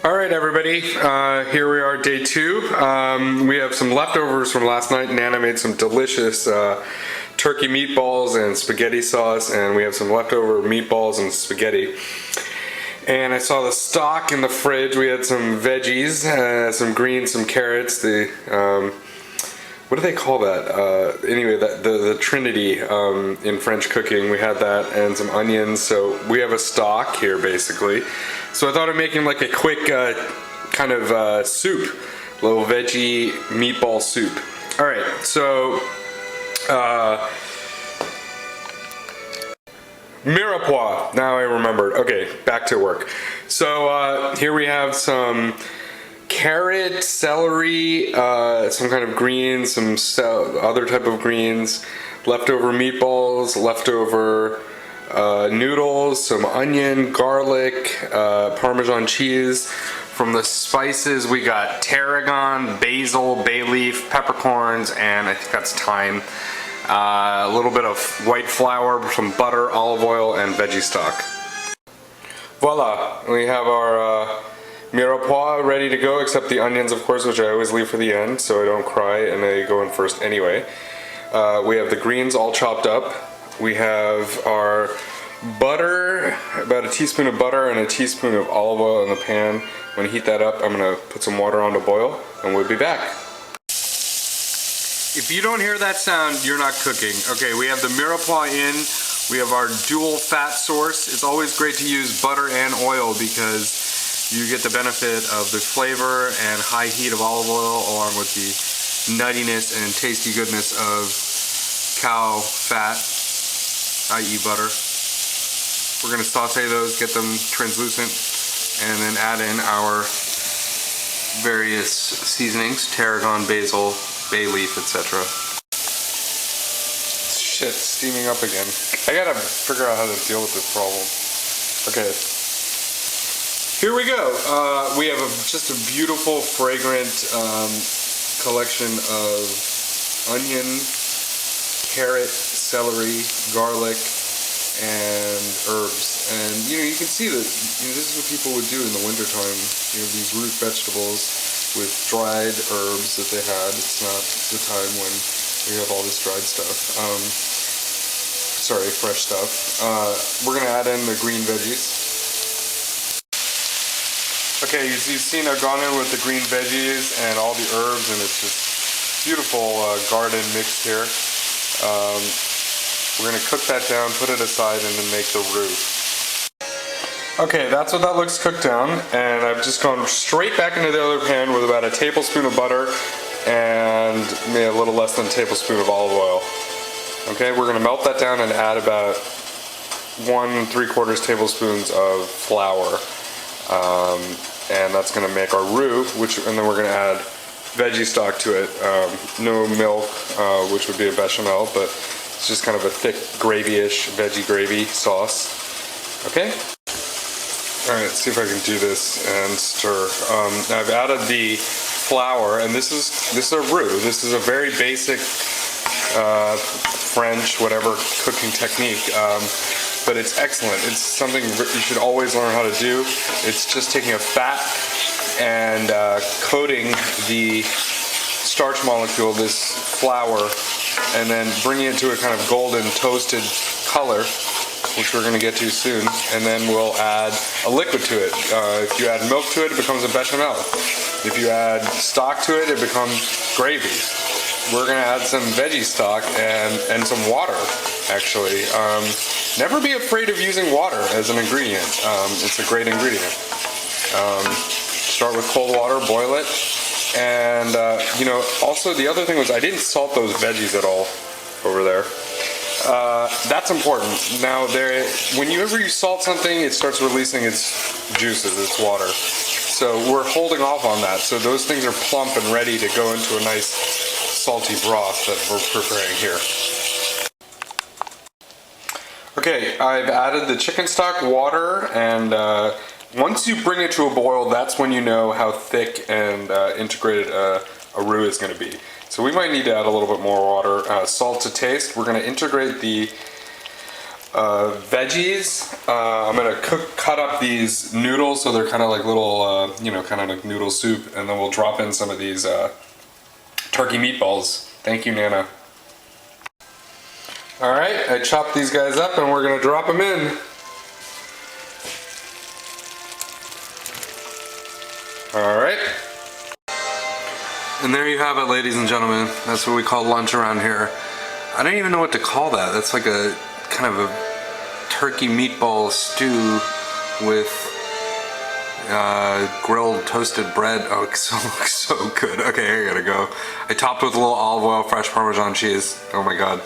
Alright everybody, here we are, day 2. We have some leftovers from last night. Nana made some delicious turkey meatballs and spaghetti sauce, and we have some leftover meatballs and spaghetti. And I saw the stock in the fridge. We had some veggies, some greens, some carrots, what do they call that? Anyway, the Trinity in French cooking. We had that and some onions, so we have a stock here basically. So I thought of making like a quick kind of soup, little veggie meatball soup. Alright, so Mirepoix, now I remembered. Okay, back to work. So here we have some carrot, celery, some kind of greens, some other type of greens, leftover meatballs, leftover noodles, some onion, garlic, Parmesan cheese. From the spices we got tarragon, basil, bay leaf, peppercorns, and I think that's thyme. A little bit of white flour, some butter, olive oil, and veggie stock. Voila, we have our Mirepoix ready to go, except the onions, of course, which I always leave for the end so I don't cry and they go in first anyway. We have the greens all chopped up. We have our butter, about a teaspoon of butter and a teaspoon of olive oil in the pan. I'm going to heat that up. I'm going to put some water on to boil and we'll be back. If you don't hear that sound, you're not cooking. Okay, we have the Mirepoix in. We have our dual fat source. It's always great to use butter and oil because you get the benefit of the flavor and high heat of olive oil along with the nuttiness and tasty goodness of cow fat, i.e. butter. We're going to saute those, get them translucent, and then add in our various seasonings, tarragon, basil, bay leaf, etc. Shit, steaming up again. I gotta figure out how to deal with this problem. Okay. Here we go. We have just a beautiful, fragrant collection of onion, carrot, celery, garlic, and herbs. And you can see that this is what people would do in the wintertime. You have these root vegetables with dried herbs that they had. It's not the time when we have all this dried stuff. Sorry, fresh stuff. We're gonna add in the green veggies. Okay, you've seen I've gone in with the green veggies and all the herbs, and it's just beautiful garden mix here. We're going to cook that down, put it aside, and then make the roux. Okay, that's what that looks cooked down, and I've just gone straight back into the other pan with about a tablespoon of butter and maybe a little less than a tablespoon of olive oil. Okay, we're going to melt that down and add about 1 3/4 tablespoons of flour. And that's going to make our roux, and then we're going to add veggie stock to it. No milk, which would be a bechamel, but it's just kind of a thick gravy-ish veggie gravy sauce. Okay? Alright, let's see if I can do this and stir. I've added the flour, and this is a roux. This is a very basic French, whatever, cooking technique. But it's excellent. It's something you should always learn how to do. It's just taking a fat and coating the starch molecule, this flour, and then bringing it to a kind of golden toasted color, which we're going to get to soon, and then we'll add a liquid to it. If you add milk to it, it becomes a bechamel. If you add stock to it, it becomes gravy. We're going to add some veggie stock and some water, actually. Never be afraid of using water as an ingredient. It's a great ingredient. Start with cold water, boil it. And, also the other thing was I didn't salt those veggies at all over there. That's important. Now, whenever you salt something, it starts releasing its juices, its water. So we're holding off on that. So those things are plump and ready to go into a nice salty broth that we're preparing here. Okay, I've added the chicken stock, water, and once you bring it to a boil, that's when you know how thick and integrated a roux is going to be. So we might need to add a little bit more water. Salt to taste. We're going to integrate the veggies. I'm gonna cut up these noodles so they're kind of like little, you know, kind of like noodle soup, and then we'll drop in some of these turkey meatballs. Thank you, Nana. All right, I chopped these guys up and we're gonna drop them in. All right. And there you have it, ladies and gentlemen. That's what we call lunch around here. I don't even know what to call that. That's like a kind of a turkey meatball stew with grilled toasted bread. Oh, it looks so good. Okay, I gotta go. I topped with a little olive oil, fresh Parmesan cheese. Oh my God.